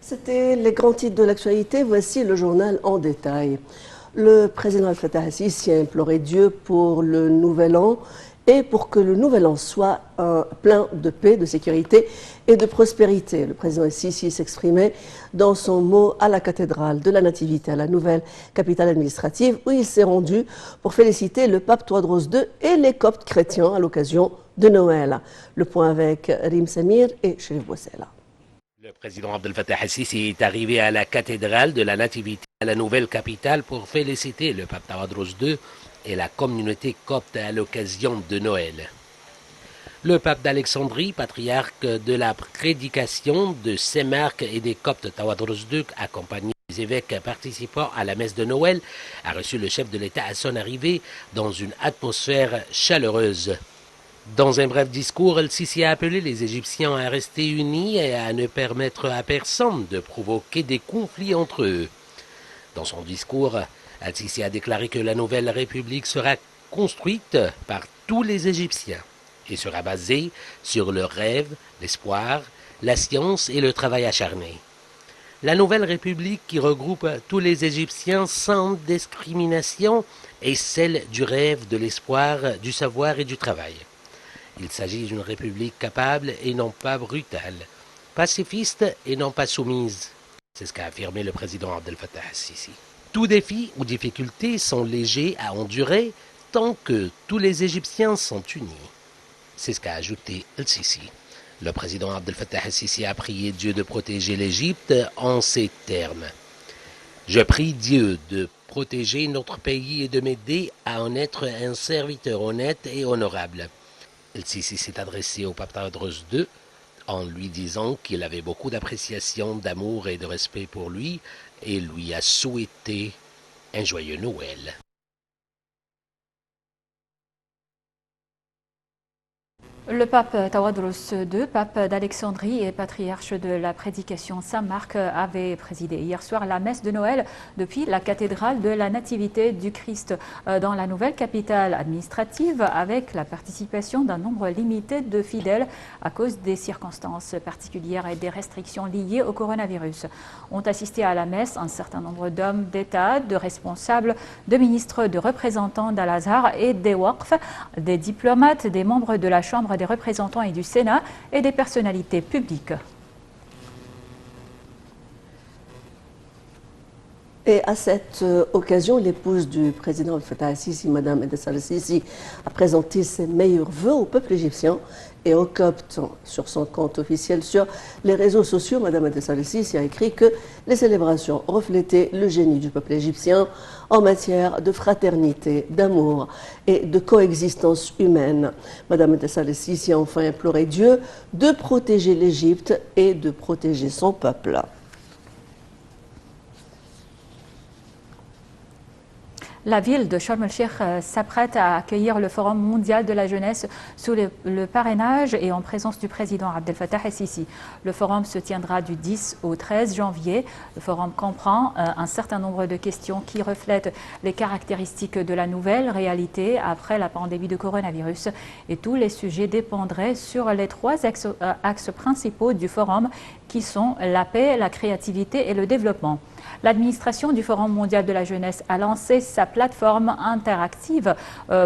C'était les grands titres de l'actualité. Voici le journal en détail. Le président Al-Fattah al-Sisi a imploré Dieu pour le nouvel an et pour que le nouvel an soit plein de paix, de sécurité et de prospérité. Le président al-Sisi s'exprimait dans son mot à la cathédrale de la Nativité, à la nouvelle capitale administrative, où il s'est rendu pour féliciter le pape Tewodros II et les coptes chrétiens à l'occasion de Noël. Le point avec Rim Samir et Chérif Boussela. Le président Abdel Fattah al-Sisi est arrivé à la cathédrale de la Nativité, à la nouvelle capitale, pour féliciter le pape Tewodros II et la communauté copte à l'occasion de Noël. Le pape d'Alexandrie, patriarche de la prédication de Saint-Marc et des coptes Tewodros II, accompagné des évêques participant à la messe de Noël, a reçu le chef de l'État à son arrivée dans une atmosphère chaleureuse. Dans un bref discours, El-Sisi a appelé les Égyptiens à rester unis et à ne permettre à personne de provoquer des conflits entre eux. Dans son discours, El-Sisi a déclaré que la nouvelle République sera construite par tous les Égyptiens et sera basée sur le rêve, l'espoir, la science et le travail acharné. La nouvelle République qui regroupe tous les Égyptiens sans discrimination est celle du rêve, de l'espoir, du savoir et du travail. Il s'agit d'une république capable et non pas brutale, pacifiste et non pas soumise. C'est ce qu'a affirmé le président Abdel Fattah al-Sisi. Tous défis ou difficultés sont légers à endurer tant que tous les Égyptiens sont unis. C'est ce qu'a ajouté el-Sisi. Le président Abdel Fattah al-Sisi a prié Dieu de protéger l'Égypte en ces termes. Je prie Dieu de protéger notre pays et de m'aider à en être un serviteur honnête et honorable. El-Sisi s'est adressé au pape Tewodros II en lui disant qu'il avait beaucoup d'appréciation, d'amour et de respect pour lui et lui a souhaité un joyeux Noël. Le pape Tewodros II, pape d'Alexandrie et patriarche de la prédication Saint-Marc, avait présidé hier soir la messe de Noël depuis la cathédrale de la Nativité du Christ dans la nouvelle capitale administrative, avec la participation d'un nombre limité de fidèles à cause des circonstances particulières et des restrictions liées au coronavirus. Ont assisté à la messe un certain nombre d'hommes d'État, de responsables, de ministres, de représentants d'Al-Azhar et des Waqf, des diplomates, des membres de la Chambre des représentants et du Sénat et des personnalités publiques. Et à cette occasion, l'épouse du président Al-Fattah al-Sisi, Mme Edessa al-Sisi, a présenté ses meilleurs vœux au peuple égyptien et aux Coptes. Sur son compte officiel sur les réseaux sociaux, Mme Edessa al-Sisi a écrit que les célébrations reflétaient le génie du peuple égyptien en matière de fraternité, d'amour et de coexistence humaine. Mme Edessa al-Sisi a enfin imploré Dieu de protéger l'Égypte et de protéger son peuple. La ville de Sharm el-Sheikh s'apprête à accueillir le Forum mondial de la jeunesse sous le parrainage et en présence du président Abdel Fattah al-Sisi. Le forum se tiendra du 10 au 13 janvier. Le forum comprend un certain nombre de questions qui reflètent les caractéristiques de la nouvelle réalité après la pandémie de coronavirus. Et tous les sujets dépendraient sur les trois axes principaux du forum qui sont la paix, la créativité et le développement. L'administration du Forum mondial de la jeunesse a lancé sa plateforme interactive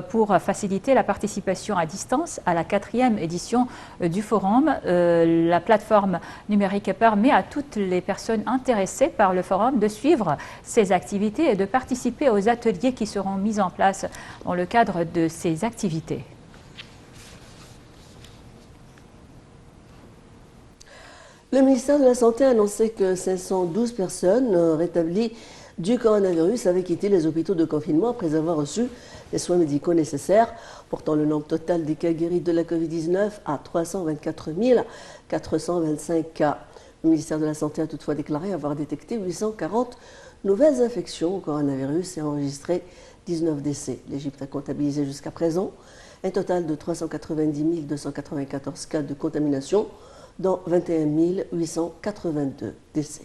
pour faciliter la participation à distance à la 4e édition du forum. La plateforme numérique permet à toutes les personnes intéressées par le forum de suivre ses activités et de participer aux ateliers qui seront mis en place dans le cadre de ces activités. Le ministère de la Santé a annoncé que 512 personnes rétablies du coronavirus avaient quitté les hôpitaux de confinement après avoir reçu les soins médicaux nécessaires, portant le nombre total des cas guéris de la Covid-19 à 324 425 cas. Le ministère de la Santé a toutefois déclaré avoir détecté 840 nouvelles infections au coronavirus et enregistré 19 décès. L'Égypte a comptabilisé jusqu'à présent un total de 390 294 cas de contamination, dont 21 882 décès.